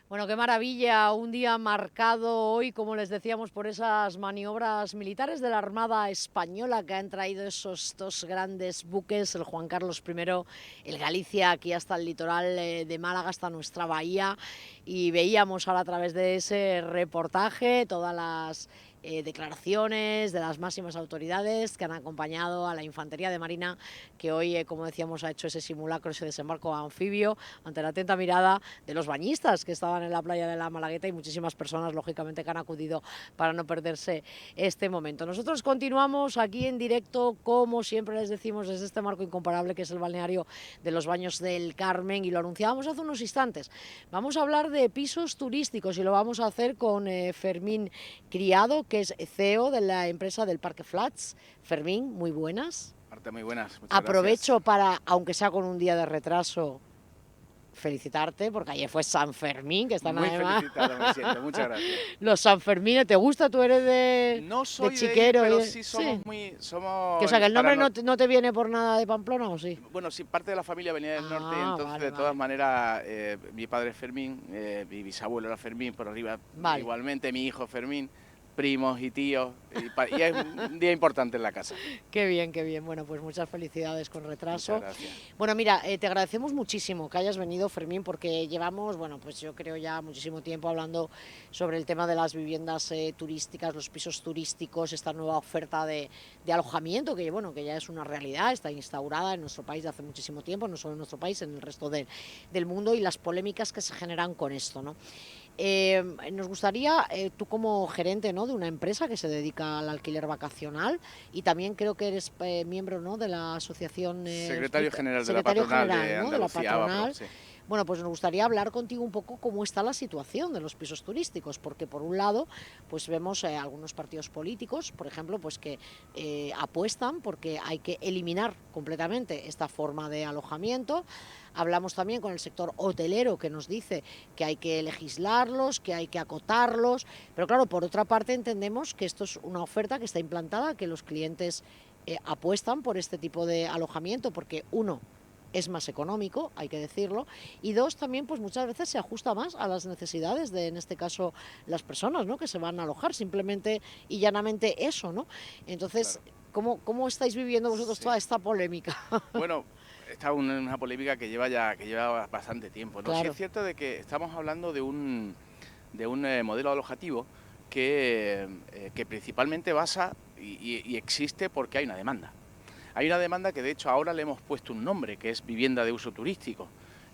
Bueno, qué maravilla, un día marcado hoy, como les decíamos, por esas maniobras militares de la Armada Española que han traído esos dos grandes buques, el Juan Carlos I, el Galicia, aquí hasta el litoral de Málaga, hasta nuestra bahía, y veíamos ahora a través de ese reportaje todas las declaraciones de las máximas autoridades que han acompañado a la Infantería de Marina, que hoy, como decíamos, ha hecho ese simulacro, ese desembarco anfibio, ante la atenta mirada de los bañistas que estaban en la playa de la Malagueta y muchísimas personas, lógicamente, que han acudido para no perderse este momento. Nosotros continuamos aquí en directo, como siempre les decimos, desde este marco incomparable que es el balneario de los Baños del Carmen, y lo anunciábamos hace unos instantes. Vamos a hablar de pisos turísticos y lo vamos a hacer con Fermín Criado, que es CEO de la empresa del Parque Flats. Fermín, muy buenas. Marta, muy buenas, muchas gracias. Aprovecho para, aunque sea con un día de retraso, felicitarte, porque ayer fue San Fermín, que están Muy además felicitado me siento, muchas gracias. los Sanfermines. ¿Te gusta? ¿Tú eres No de soy de ir, Chiquero? pero sí Sí. Que, o somos sea, que el para nombre no, no te viene por nada de Pamplona, ¿o sí? bueno, sí, parte de la familia venía del norte y Ah, entonces vale, de todas vale. maneras mi padre es Fermín, mi bisabuelo era Fermín, por arriba Vale. igualmente mi hijo Fermín, primos y tíos, y es un día importante en la casa. Qué bien, qué bien. Bueno, pues muchas felicidades con Muchas retraso. gracias. Bueno, mira, te agradecemos muchísimo que hayas venido, Fermín, porque llevamos, bueno, pues yo creo ya muchísimo tiempo hablando sobre el tema de las viviendas turísticas, los pisos turísticos, esta nueva oferta de alojamiento, que bueno, que ya es una realidad, está instaurada en nuestro país de hace muchísimo tiempo, no solo en nuestro país, en el resto del mundo, y las polémicas que se generan con esto, ¿no? Nos gustaría, tú como gerente, ¿no?, de una empresa que se dedica al alquiler vacacional, y también creo que eres miembro, ¿no?, de la asociación, Secretario general de la secretario patronal general, de ¿no?, de la Andalucía, ABAPRO, patronal. sí. Bueno, pues nos gustaría hablar contigo un poco cómo está la situación de los pisos turísticos, porque por un lado, pues vemos algunos partidos políticos, por ejemplo, pues que apuestan porque hay que eliminar completamente esta forma de alojamiento. Hablamos también con el sector hotelero, que nos dice que hay que legislarlos, que hay que acotarlos, pero claro, por otra parte entendemos que esto es una oferta que está implantada, que los clientes apuestan por este tipo de alojamiento porque, uno, es más económico, hay que decirlo, y dos, también pues muchas veces se ajusta más a las necesidades de, en este caso, las personas, ¿no?, que se van a alojar, simplemente y llanamente eso, ¿no? Entonces, Claro. ¿cómo estáis viviendo vosotros Sí. toda esta polémica? Bueno, está una polémica que lleva bastante tiempo, ¿no? Sí es Claro. cierto de que estamos hablando de un modelo alojativo que principalmente basa y existe porque hay una demanda. Hay una demanda que de hecho ahora le hemos puesto un nombre, que es vivienda de uso turístico.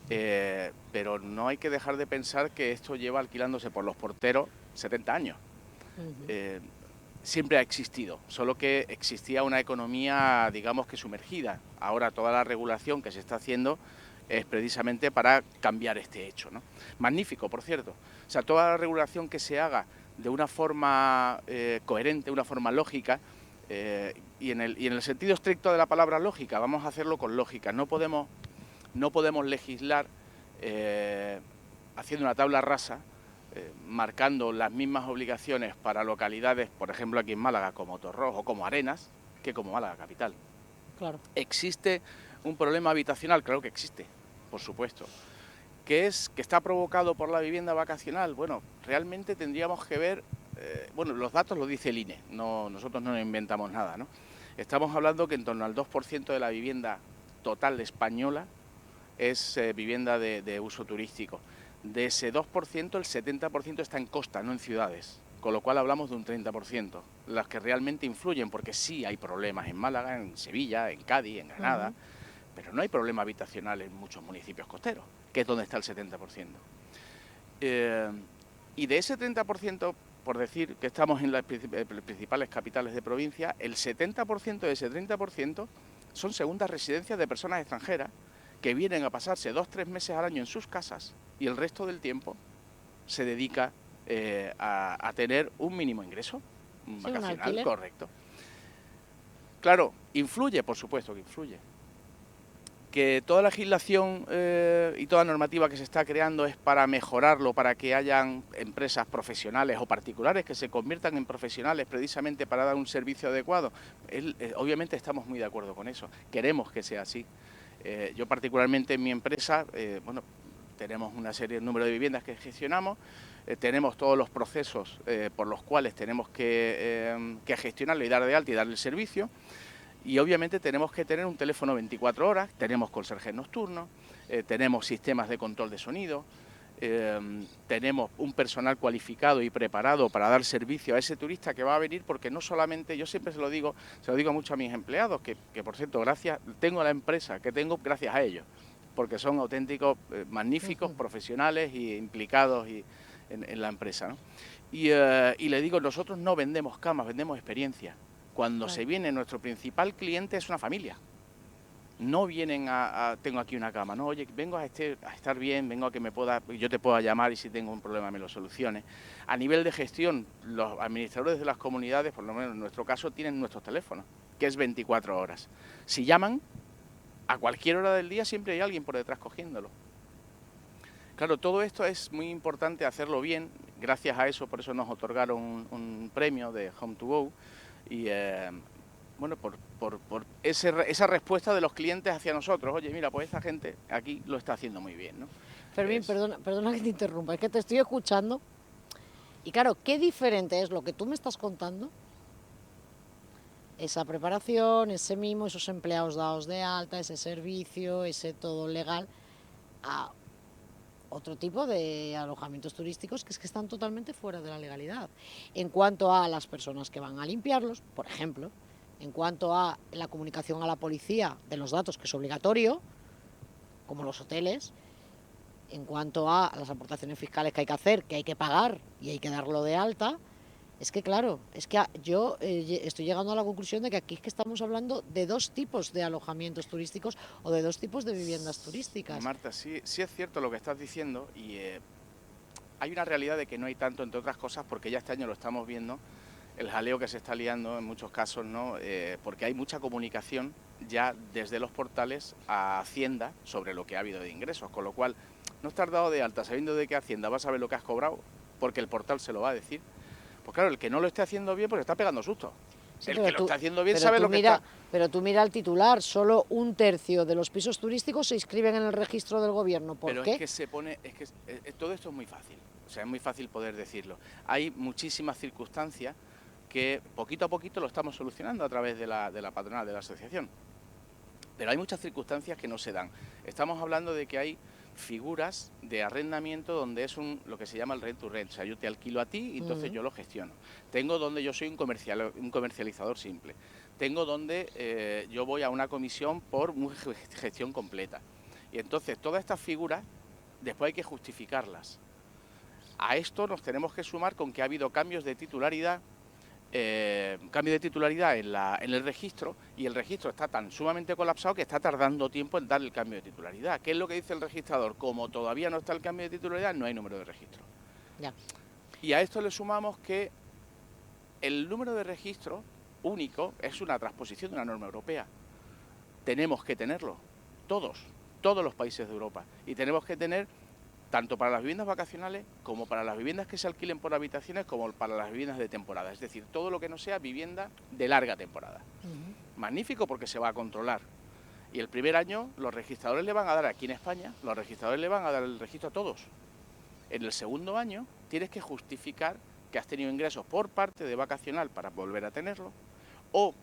Pero no hay que dejar de pensar que esto lleva alquilándose por los porteros 70 años. Ujú. Eh, Siempre ha existido, solo que existía una economía, digamos que sumergida. Ahora toda la regulación que se está haciendo es precisamente para cambiar este hecho, ¿no? Magnífico, por cierto. O sea, toda la regulación que se haga de una forma coherente, una forma lógica, y en el sentido estricto de la palabra lógica, vamos a hacerlo con lógica. No podemos legislar haciendo una tabla rasa, marcando las mismas obligaciones para localidades, por ejemplo aquí en Málaga, como Torrós o como Arenas, que como Málaga capital. Claro. ¿Existe un problema habitacional? Claro que existe, por supuesto. ¿Que está provocado por la vivienda vacacional? Bueno, realmente tendríamos que ver, bueno, los datos lo dice el INE, no, nosotros no inventamos nada, ¿no? Estamos hablando que en torno al 2% de la vivienda total española es vivienda de uso turístico. De ese 2%, el 70% está en costa, no en ciudades, con lo cual hablamos de un 30%, las que realmente influyen, porque sí hay problemas en Málaga, en Sevilla, en Cádiz, en Granada, Ujú. pero no hay problema habitacional en muchos municipios costeros, que es donde está el 70%. Eh, y de ese 30%, por decir que estamos en las principales capitales de provincia, el 70% de ese 30% son segundas residencias de personas extranjeras que vienen a pasarse 2 o 3 meses al año en sus casas y el resto del tiempo se dedica a tener un mínimo ingreso Sí, un vacacional, alquiler. correcto. Claro, influye, por supuesto que influye. Que toda legislación y toda normativa que se está creando es para mejorarlo, para que hayan empresas profesionales o particulares que se conviertan en profesionales precisamente para dar un servicio adecuado. Obviamente estamos muy de acuerdo con eso, queremos que sea así. Yo particularmente en mi empresa, bueno, tenemos una serie de número de viviendas que gestionamos, tenemos todos los procesos por los cuales tenemos que gestionarlo y dar de alta y darle el servicio. Y obviamente tenemos que tener un teléfono 24 horas, tenemos conserjes nocturnos, tenemos sistemas de control de sonido, tenemos un personal cualificado y preparado para dar servicio a ese turista que va a venir, porque no solamente, yo siempre se lo digo mucho a mis empleados, que por cierto, tengo la empresa que tengo gracias a ellos, porque son auténticos, magníficos, profesionales y implicados en la empresa, ¿no? Y le digo, nosotros no vendemos camas, vendemos experiencia. Cuando se viene, nuestro principal cliente es una familia. No vienen tengo aquí una cama, no, oye, vengo a estar bien, vengo a que yo te pueda llamar y si tengo un problema me lo soluciones. A nivel de gestión, los administradores de las comunidades, por lo menos en nuestro caso, tienen nuestros teléfonos, que es 24 horas. Si llaman, a cualquier hora del día siempre hay alguien por detrás cogiéndolo. Claro, todo esto es muy importante hacerlo bien, gracias a eso, por eso nos otorgaron un premio de Home to Go, y bueno, por esa respuesta de los clientes hacia nosotros. Oye, mira, pues esta gente aquí lo está haciendo muy bien, ¿no? Fermín, perdona que te interrumpa, es que te estoy escuchando y claro, qué diferente es lo que tú me estás contando, esa preparación, ese mimo, esos empleados dados de alta, ese servicio, ese todo legal, a otro tipo de alojamientos turísticos que es que están totalmente fuera de la legalidad. En cuanto a las personas que van a limpiarlos, por ejemplo, en cuanto a la comunicación a la policía de los datos, que es obligatorio, como los hoteles, en cuanto a las aportaciones fiscales que hay que hacer, que hay que pagar y hay que darlo de alta, es que claro, es que yo estoy llegando a la conclusión de que aquí es que estamos hablando de dos tipos de alojamientos turísticos o de dos tipos de viviendas turísticas. Marta, sí es cierto lo que estás diciendo y hay una realidad de que no hay tanto, entre otras cosas, porque ya este año lo estamos viendo, el jaleo que se está liando en muchos casos, ¿no? Porque hay mucha comunicación ya desde los portales a Hacienda sobre lo que ha habido de ingresos, con lo cual no estar dado de alta sabiendo de qué Hacienda vas a ver lo que has cobrado, porque el portal se lo va a decir. Pues claro, el que no lo esté haciendo bien, pues está pegando susto. Sí, el que lo está haciendo bien sabe lo que está... Pero tú mira el titular, solo 1/3 de los pisos turísticos se inscriben en el registro del gobierno. ¿Por qué? Es que se pone, todo esto es muy fácil, o sea, es muy fácil poder decirlo. Hay muchísimas circunstancias que poquito a poquito lo estamos solucionando a través de la patronal, de la asociación. Pero hay muchas circunstancias que no se dan. Estamos hablando de que hay figuras de arrendamiento donde es lo que se llama el rent to rent, o sea, yo te alquilo a ti y entonces yo lo gestiono. Tengo donde yo soy un comercializador simple. Tengo donde yo voy a una comisión por una gestión completa. Y entonces todas estas figuras después hay que justificarlas. A esto nos tenemos que sumar con que ha habido cambios de titularidad, en el registro, y el registro está tan sumamente colapsado que está tardando tiempo en dar el cambio de titularidad. ¿Qué es lo que dice el registrador? Como todavía no está el cambio de titularidad, no hay número de registro. Ya. Y a esto le sumamos que el número de registro único es una transposición de una norma europea. Tenemos que tenerlo, todos los países de Europa, y tenemos que tener tanto para las viviendas vacacionales como para las viviendas que se alquilen por habitaciones como para las viviendas de temporada, es decir, todo lo que no sea vivienda de larga temporada. Magnífico porque se va a controlar. Y el primer año los registradores le van a dar, aquí en España, los registradores le van a dar el registro a todos. En el segundo año tienes que justificar que has tenido ingresos por parte de vacacional para volver a tenerlo, o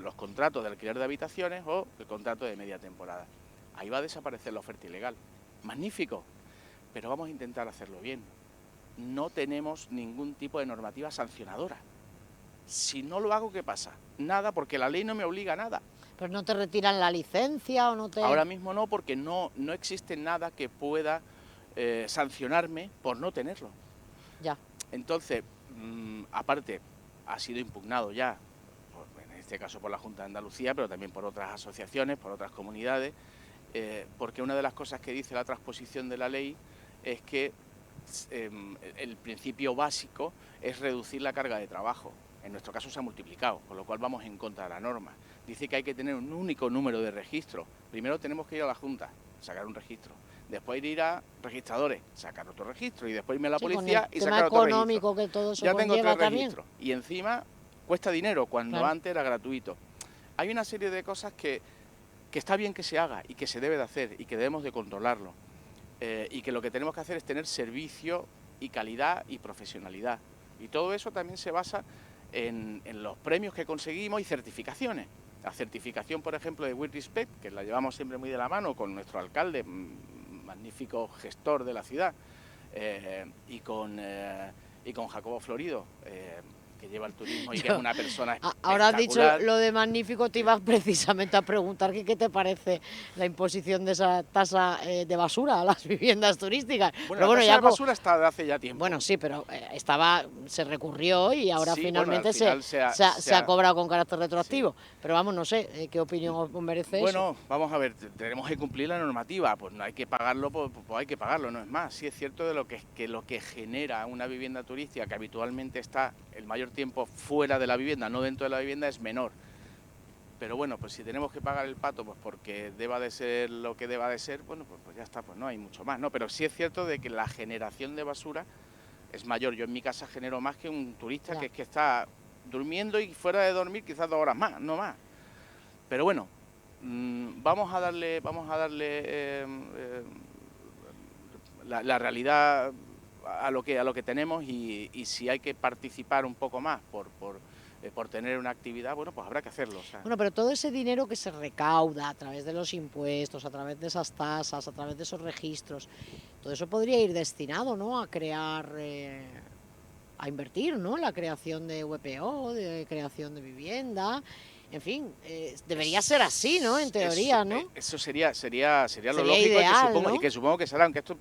los contratos de alquiler de habitaciones o el contrato de media temporada. Ahí va a desaparecer la oferta ilegal. Magnífico. Pero vamos a intentar hacerlo bien. No tenemos ningún tipo de normativa sancionadora. Si no lo hago, ¿qué pasa? Nada, porque la ley no me obliga a nada. ¿Pero no te retiran la licencia o no te...? Ahora mismo no, porque no existe nada que pueda sancionarme por no tenerlo. Ya. Entonces, aparte, ha sido impugnado ya, en este caso por la Junta de Andalucía, pero también por otras asociaciones, por otras comunidades, porque una de las cosas que dice la transposición de la ley es que el principio básico es reducir la carga de trabajo. En nuestro caso se ha multiplicado, con lo cual vamos en contra de la norma. Dice que hay que tener un único número de registro. Primero tenemos que ir a la Junta, sacar un registro. Después ir a registradores, sacar otro registro. Y después irme a la policía y sacar otro registro. Que todo eso ya tengo 3 registros. También. Y encima cuesta dinero, cuando claro. Antes era gratuito. Hay una serie de cosas que está bien que se haga y que se debe de hacer y que debemos de controlarlo. y que lo que tenemos que hacer es tener servicio y calidad y profesionalidad. Y todo eso también se basa en los premios que conseguimos y certificaciones. La certificación, por ejemplo, de We Respect, que la llevamos siempre muy de la mano con nuestro alcalde, magnífico gestor de la ciudad, y con Jacobo Florido, que lleva el turismo y que es una persona espectacular. Ahora has dicho lo de magnífico, te iba precisamente a preguntar que qué te parece la imposición de esa tasa de basura a las viviendas turísticas. Bueno, pero bueno, la tasa de basura está de hace ya tiempo. Bueno, sí, pero se recurrió y ahora sí, finalmente bueno, al final se ha cobrado con carácter retroactivo. Sí. Pero vamos, no sé, ¿qué opinión os merece eso? Bueno, vamos a ver, tenemos que cumplir la normativa, pues no hay que pagarlo, pues hay que pagarlo, no es más. Sí es cierto de lo que genera una vivienda turística, que habitualmente está el mayor tiempo fuera de la vivienda, no dentro de la vivienda, es menor. Pero bueno, pues si tenemos que pagar el pato, pues porque deba de ser lo que deba de ser, bueno, pues ya está, pues no hay mucho más, ¿no? Pero sí es cierto de que la generación de basura es mayor. Yo en mi casa genero más que un turista que es que está durmiendo y fuera de dormir quizás 2 horas más, no más. Pero bueno, vamos a darle la realidad a lo que tenemos y si hay que participar un poco más por tener una actividad, bueno, pues habrá que hacerlo. O sea. Bueno, pero todo ese dinero que se recauda a través de los impuestos, a través de esas tasas, a través de esos registros, todo eso podría ir destinado, ¿no?, a crear, a invertir, ¿no?, en la creación de VPO, de creación de vivienda. En fin, debería ser así, ¿no?, en teoría, ¿no? Eso sería lo lógico, ideal, y que supongo que será, aunque esto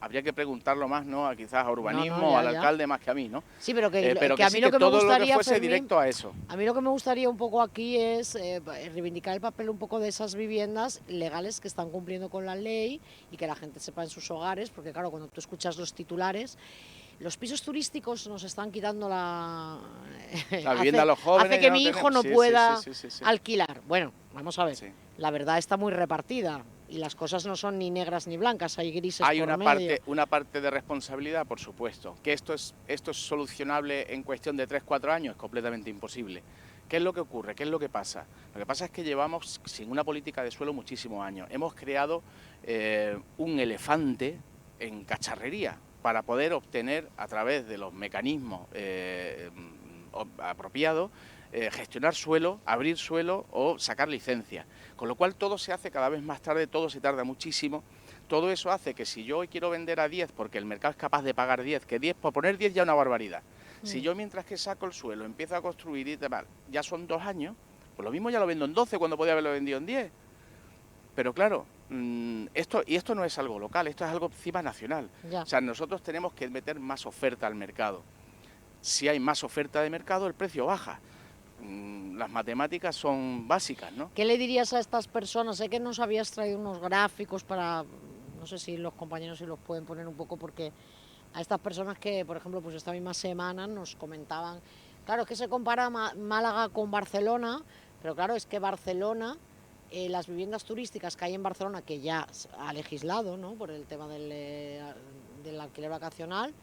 habría que preguntarlo más, ¿no?, quizás a urbanismo, al alcalde más que a mí, ¿no? Sí, pero que a mí lo que me gustaría, fuese directo a eso. A mí lo que me gustaría un poco aquí es reivindicar el papel un poco de esas viviendas legales que están cumpliendo con la ley y que la gente sepa en sus hogares, porque claro, cuando tú escuchas los titulares, los pisos turísticos nos están quitando la vivienda a los jóvenes. Hace que mi hijo no pueda alquilar. Bueno, vamos a ver, la verdad está muy repartida y las cosas no son ni negras ni blancas, hay grises hay por medio. Una parte de responsabilidad, por supuesto. Que esto es solucionable en cuestión de 3-4 años, es completamente imposible. ¿Qué es lo que ocurre? ¿Qué es lo que pasa? Lo que pasa es que llevamos sin una política de suelo muchísimos años. Hemos creado un elefante en cacharrería para poder obtener a través de los mecanismos apropiados, gestionar suelo, abrir suelo o sacar licencias. Con lo cual todo se hace cada vez más tarde, todo se tarda muchísimo. Todo eso hace que si yo hoy quiero vender a 10 porque el mercado es capaz de pagar 10, que 10, por poner 10 ya es una barbaridad. Si yo mientras que saco el suelo empiezo a construir y demás, ya son 2 años, pues lo mismo ya lo vendo en 12 cuando podía haberlo vendido en 10. Pero claro, esto no es algo local, esto es algo encima nacional. O sea, nosotros tenemos que meter más oferta al mercado. Si hay más oferta de mercado, el precio baja. Las matemáticas son básicas, ¿no? ¿Qué le dirías a estas personas? Sé que nos habías traído unos gráficos para, no sé si los compañeros si los pueden poner un poco, porque a estas personas que, por ejemplo, pues esta misma semana nos comentaban, claro, es que se compara Málaga con Barcelona, pero claro, es que Barcelona, las viviendas turísticas que hay en Barcelona, que ya ha legislado, ¿no?, por el tema del alquiler vacacional,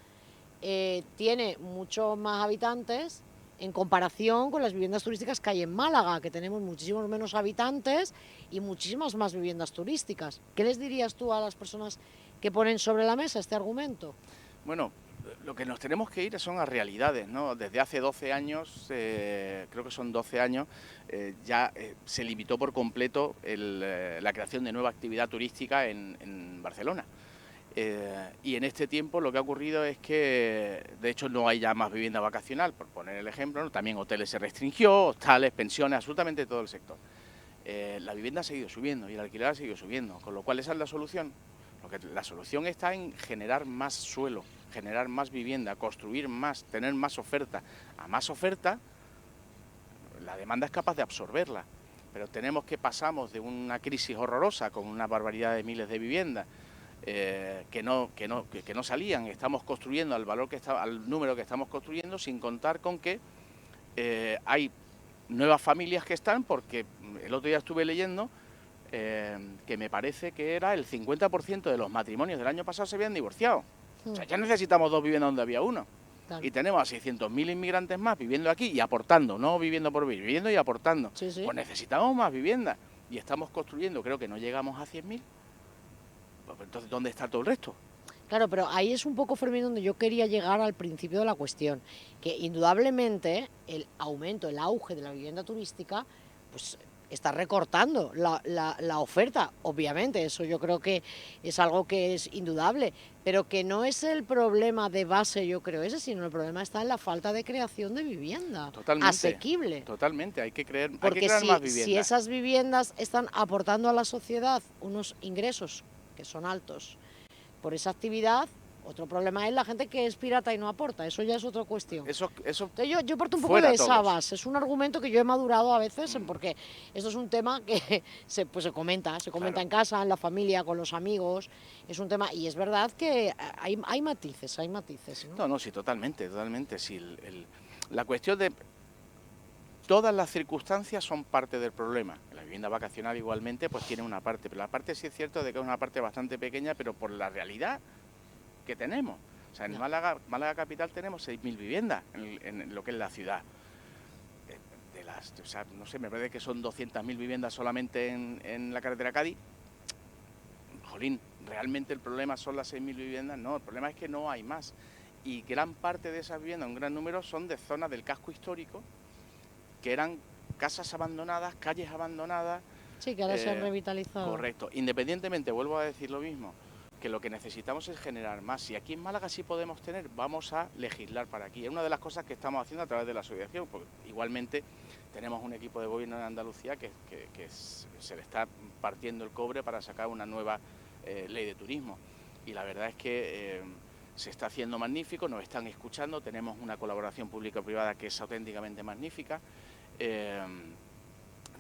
tiene muchos más habitantes en comparación con las viviendas turísticas que hay en Málaga, que tenemos muchísimos menos habitantes y muchísimas más viviendas turísticas. ¿Qué les dirías tú a las personas que ponen sobre la mesa este argumento? Bueno, lo que nos tenemos que ir son a realidades, ¿no? Desde hace 12 años, creo que son 12 años, ya se limitó por completo la creación de nueva actividad turística en Barcelona. Y en este tiempo lo que ha ocurrido es que, de hecho, no hay ya más vivienda vacacional, por poner el ejemplo, ¿no? También hoteles se restringió, hostales, pensiones, absolutamente todo el sector. La vivienda ha seguido subiendo y el alquiler ha seguido subiendo, con lo cual esa es la solución. La solución está en generar más suelo, generar más vivienda, construir más, tener más oferta. A más oferta, la demanda es capaz de absorberla, pero pasamos de una crisis horrorosa con una barbaridad de miles de viviendas, que no salían. Estamos construyendo al número que estamos construyendo, sin contar con que hay nuevas familias que están, porque el otro día estuve leyendo que me parece que era el 50% de los matrimonios del año pasado se habían divorciado. O sea, ya necesitamos 2 viviendas donde había uno. Claro. Y tenemos a 600.000 inmigrantes más viviendo aquí y aportando, no viviendo por vivir, viviendo y aportando. Sí. Pues necesitamos más viviendas y estamos construyendo, creo que no llegamos a 100.000. Entonces, ¿dónde está todo el resto? Claro, pero ahí es un poco, Fermín, donde yo quería llegar al principio de la cuestión, que indudablemente el aumento, el auge de la vivienda turística, pues está recortando la oferta, obviamente, eso yo creo que es algo que es indudable, pero que no es el problema de base, yo creo ese, sino el problema está en la falta de creación de vivienda Totalmente, asequible. totalmente, hay que crear Porque más si vivienda. esas viviendas están aportando a la sociedad unos ingresos que son altos por esa actividad, otro problema es la gente que es pirata y no aporta, eso ya es otra cuestión. Eso Entonces yo parto un poco fuera de esa todos. base, es un argumento que yo he madurado a veces, porque esto es un tema que se comenta Claro. en casa, en la familia, con los amigos, es un tema, y es verdad que hay matices, ¿no? No, sí, totalmente, totalmente. Sí, la cuestión de todas las circunstancias son parte del problema. La vivienda vacacional igualmente pues tiene una parte, pero la parte sí es cierto de que es una parte bastante pequeña, pero por la realidad que tenemos. O sea, en Málaga capital tenemos 6.000 viviendas en lo que es la ciudad. O sea, no sé, me parece que son 200.000 viviendas solamente en la carretera Cádiz. Jolín, ¿realmente el problema son las 6.000 viviendas? No, el problema es que no hay más. Y gran parte de esas viviendas, un gran número, son de zonas del casco histórico, que eran casas abandonadas, calles abandonadas. Sí, que ahora se han revitalizado. Correcto. Independientemente, vuelvo a decir lo mismo, que lo que necesitamos es generar más. Si aquí en Málaga sí podemos tener, vamos a legislar para aquí. Es una de las cosas que estamos haciendo a través de la asociación, porque igualmente tenemos un equipo de gobierno en Andalucía que se le está partiendo el cobre para sacar una nueva ley de turismo. Y la verdad es que se está haciendo magnífico, nos están escuchando, tenemos una colaboración público-privada que es auténticamente magnífica.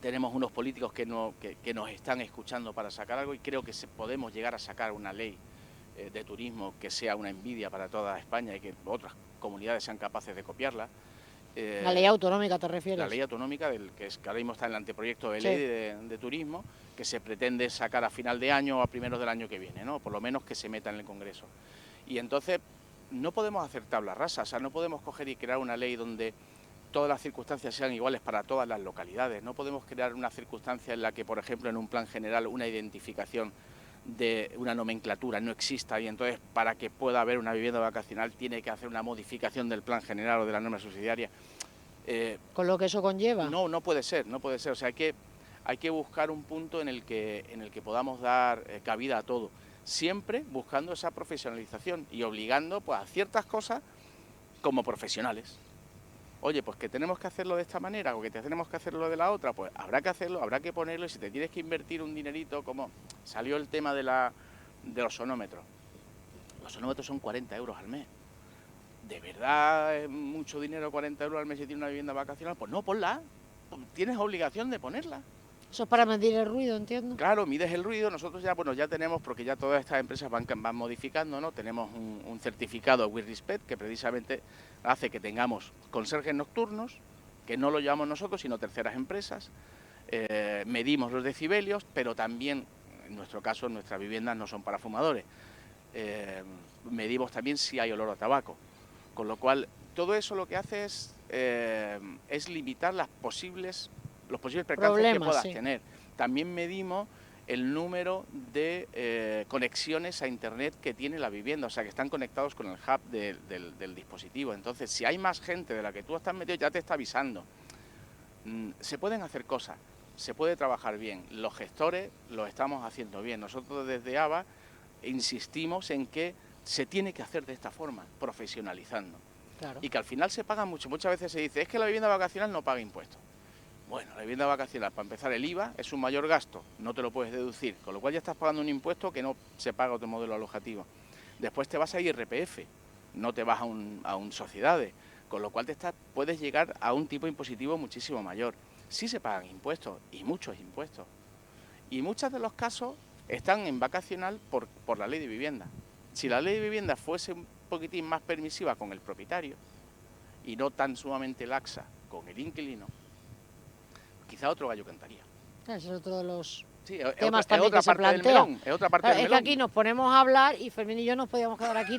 Tenemos unos políticos que nos están escuchando para sacar algo, y creo que podemos llegar a sacar una ley de turismo que sea una envidia para toda España y que otras comunidades sean capaces de copiarla. La ley autonómica, ¿te refieres? La ley autonómica, que ahora mismo está en el anteproyecto de ley de turismo, que se pretende sacar a final de año o a primeros del año que viene, ¿no? Por lo menos que se meta en el Congreso. Y entonces no podemos hacer tabla rasa, o sea, no podemos coger y crear una ley donde todas las circunstancias sean iguales para todas las localidades. No podemos crear una circunstancia en la que, por ejemplo, en un plan general una identificación de una nomenclatura no exista, y entonces para que pueda haber una vivienda vacacional tiene que hacer una modificación del plan general o de la norma subsidiaria. Con lo que eso conlleva. No puede ser, no puede ser. O sea, hay que buscar un punto en el que podamos dar cabida a todo, siempre buscando esa profesionalización y obligando pues a ciertas cosas como profesionales. Oye, pues que tenemos que hacerlo de esta manera o que tenemos que hacerlo de la otra, pues habrá que hacerlo, habrá que ponerlo, y si te tienes que invertir un dinerito, como salió el tema de los sonómetros. Los sonómetros son 40 euros al mes. ¿De verdad es mucho dinero 40 euros al mes si tienes una vivienda vacacional? Pues no, ponla, tienes obligación de ponerla. Eso es para medir el ruido, entiendo. Claro, mides el ruido. Nosotros ya tenemos, porque ya todas estas empresas van modificando, ¿no? Tenemos un certificado We Respect que precisamente hace que tengamos conserjes nocturnos, que no lo llevamos nosotros, sino terceras empresas. Medimos los decibelios, pero también, en nuestro caso, nuestras viviendas no son para fumadores. Medimos también si hay olor a tabaco. Con lo cual, todo eso lo que hace es limitar los posibles percances que puedas tener. También medimos el número de conexiones a internet que tiene la vivienda, o sea, que están conectados con el hub del dispositivo. Entonces, si hay más gente de la que tú estás metido, ya te está avisando. Se pueden hacer cosas, se puede trabajar bien. Los gestores lo estamos haciendo bien. Nosotros desde AVA insistimos en que se tiene que hacer de esta forma, profesionalizando. Claro. Y que al final se paga mucho. Muchas veces se dice, es que la vivienda vacacional no paga impuestos. Bueno, la vivienda vacacional, para empezar, el IVA es un mayor gasto, no te lo puedes deducir, con lo cual ya estás pagando un impuesto que no se paga otro modelo alojativo. Después te vas a IRPF, no te vas a un sociedades, con lo cual puedes llegar a un tipo impositivo muchísimo mayor. Sí se pagan impuestos, y muchos impuestos. Y muchos de los casos están en vacacional por la ley de vivienda. Si la ley de vivienda fuese un poquitín más permisiva con el propietario y no tan sumamente laxa con el inquilino, quizá otro gallo cantaría. Ese es otro de los temas también que se plantean. Es otra parte del melón. Que aquí nos ponemos a hablar y Fermín y yo nos podíamos quedar aquí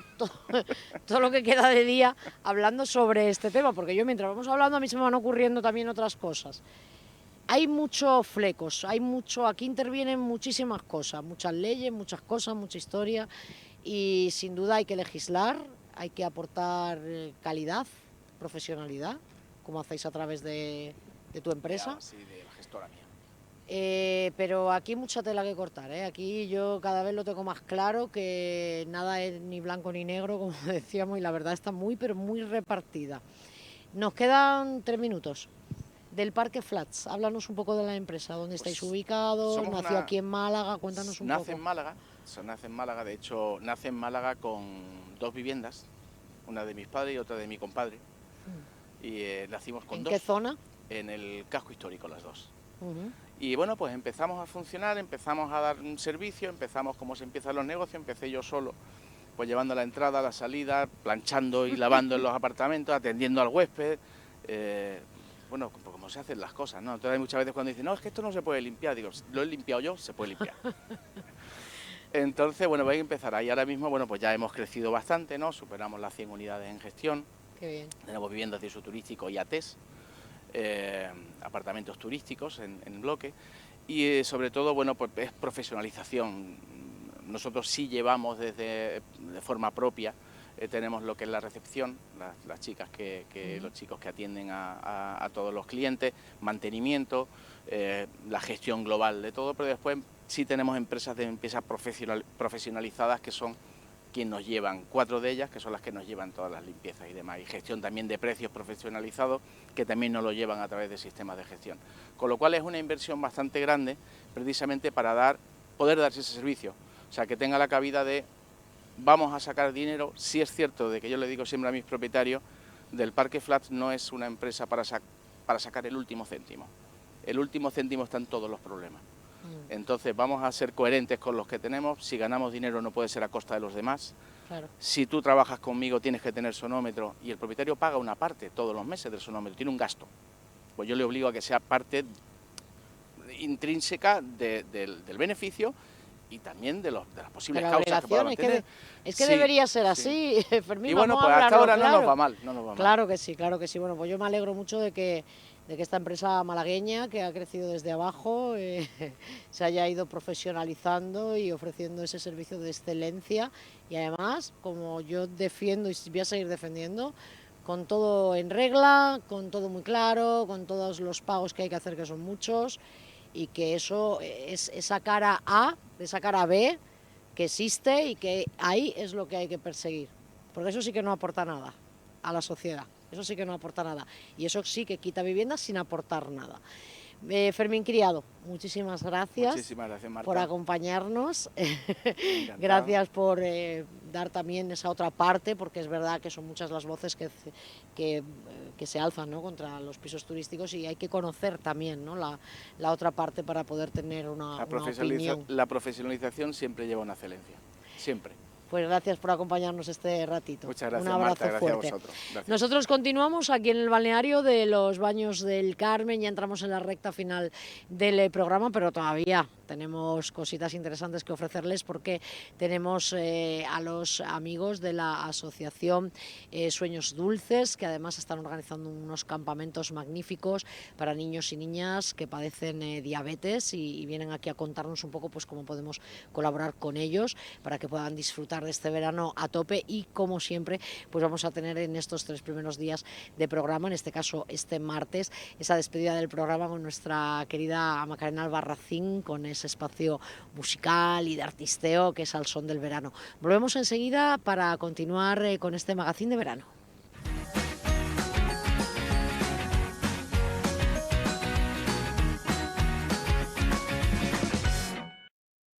todo lo que queda de día hablando sobre este tema, porque yo mientras vamos hablando a mí se me van ocurriendo también otras cosas. hay muchos flecos, aquí intervienen muchísimas cosas, muchas leyes, muchas cosas, mucha historia, y sin duda hay que legislar, hay que aportar calidad, profesionalidad, como hacéis a través de tu empresa. Sí, de la gestora mía. Pero aquí mucha tela que cortar, ¿eh? Aquí yo cada vez lo tengo más claro, que nada es ni blanco ni negro, como decíamos, y la verdad está muy, pero muy repartida. Nos quedan 3 minutos. Del Parque Flats, háblanos un poco de la empresa, dónde estáis ubicados, nació aquí en Málaga, cuéntanos un poco. Nace en Málaga, de hecho nace en Málaga con 2 viviendas, una de mis padres y otra de mi compadre, y nacimos con 2. ¿En qué zona? En el casco histórico, las 2. Uh-huh. Y bueno, pues empezamos a funcionar, empezamos a dar un servicio, empezamos como se empiezan los negocios, empecé yo solo, pues llevando la entrada, la salida, planchando y lavando en los apartamentos, atendiendo al huésped, bueno, como se hacen las cosas, ¿no? Entonces hay muchas veces cuando dicen, no, es que esto no se puede limpiar, digo, lo he limpiado yo, se puede limpiar. Entonces, bueno, voy a empezar ahí. Ahora mismo, bueno, pues ya hemos crecido bastante, ¿no? Superamos las 100 unidades en gestión. Qué bien. Tenemos viviendas de uso turístico y ATES, apartamentos turísticos en bloque, y sobre todo, bueno, pues es profesionalización. Nosotros sí llevamos de forma propia, tenemos lo que es la recepción, las chicas los chicos que atienden a todos los clientes, mantenimiento, la gestión global de todo, pero después sí tenemos empresas profesionalizadas que son quien nos llevan, 4 de ellas que son las que nos llevan todas las limpiezas y demás, y gestión también de precios profesionalizados que también nos lo llevan a través de sistemas de gestión. Con lo cual es una inversión bastante grande precisamente para poder darse ese servicio, o sea, que tenga la cabida de vamos a sacar dinero. Sí es cierto de que yo le digo siempre a mis propietarios, del Parque Flats no es una empresa para sacar el último céntimo. El último céntimo está en todos los problemas. Entonces vamos a ser coherentes con los que tenemos. Si ganamos dinero no puede ser a costa de los demás. Claro. Si tú trabajas conmigo tienes que tener sonómetro y el propietario paga una parte todos los meses del sonómetro, tiene un gasto. Pues yo le obligo a que sea parte intrínseca del beneficio y también de las posibles causas que podamos tener. Es que sí, debería ser así, sí. Fermín, y bueno, vamos pues a hasta ahora claro. no nos va mal. Claro que sí, claro que sí. Bueno, pues yo me alegro mucho de que esta empresa malagueña, que ha crecido desde abajo, se haya ido profesionalizando y ofreciendo ese servicio de excelencia. Y además, como yo defiendo y voy a seguir defendiendo, con todo en regla, con todo muy claro, con todos los pagos que hay que hacer, que son muchos, y que eso es esa cara A, de esa cara B, que existe y que ahí es lo que hay que perseguir. Porque eso sí que no aporta nada a la sociedad. Eso sí que no aporta nada. Y eso sí que quita viviendas sin aportar nada. Fermín Criado, muchísimas gracias, Marta, por acompañarnos. Gracias por dar también esa otra parte, porque es verdad que son muchas las voces que se alzan, ¿no?, contra los pisos turísticos, y hay que conocer también, ¿no?, la otra parte para poder tener una opinión. La profesionalización siempre lleva una excelencia, siempre. Pues gracias por acompañarnos este ratito. Muchas gracias, un abrazo Marta, gracias fuerte. a vosotros. Gracias. Nosotros continuamos aquí en el balneario de los Baños del Carmen, ya entramos en la recta final del programa, pero todavía tenemos cositas interesantes que ofrecerles, porque tenemos a los amigos de la asociación Sueños Dulces, que además están organizando unos campamentos magníficos para niños y niñas que padecen diabetes, y vienen aquí a contarnos un poco pues cómo podemos colaborar con ellos para que puedan disfrutar de este verano a tope. Y como siempre, pues vamos a tener en estos 3 primeros días de programa, en este caso este martes, esa despedida del programa con nuestra querida Macarena Albarracín, con ese espacio musical y de artisteo que es Al Son del Verano. Volvemos enseguida para continuar con este magazín de verano.